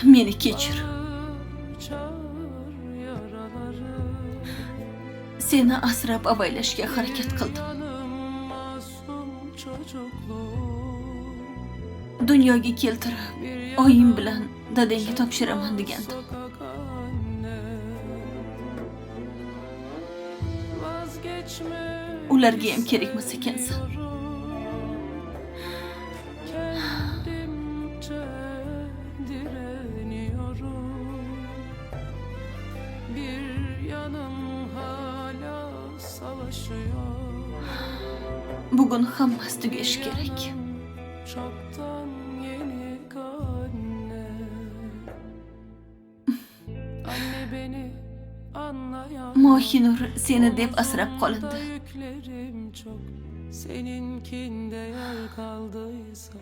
Meni kechir. Seni asrab avaylashga harakat qildim. Dunyoga keltirib, oyim bilan dadangga topshiraman degandim. Ularga ham kerakmas ekansan. Bugun hammasi tugashi kerak. Mohinur seni deb asrab qolindi. Seninkinde yer kaldıysa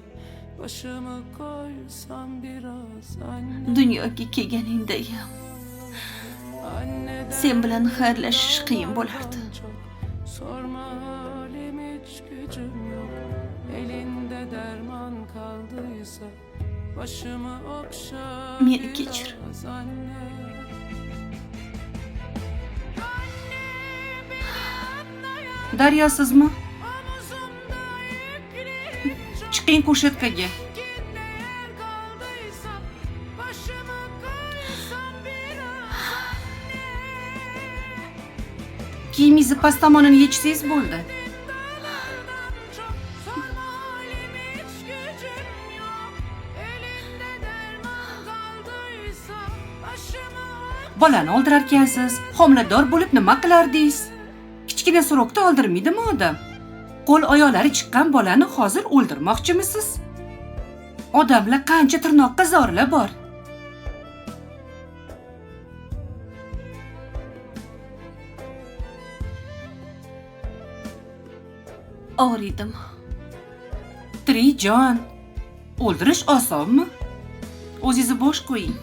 başımı koysam biraz anne. Dunyoga kelganingdayam sen bilan xayrlashish qiyin bo'lardi. Sorma halim hiç gücüm yok. Elinde derman kaldıysa başımı okşa Meni kechir. biraz anne. Daryo sizmi? Chiqing ko'rsatkaga. Kiyimingizni past tomonini yechsangiz bo'ldi. Bolani oldirarkansiz, homilador bo'lib nima qilardingiz? Kichkina so'roqda oldirmaydimi odam? Qo'l oyoqlari chiqqan bolani hozir o'ldirmoqchimisiz? Odamlar qancha tirnoqqa zorlar bor. Og'riydim. Tirik jon. O'ldirish osonmi? O'zingizni bo'sh qo'ying.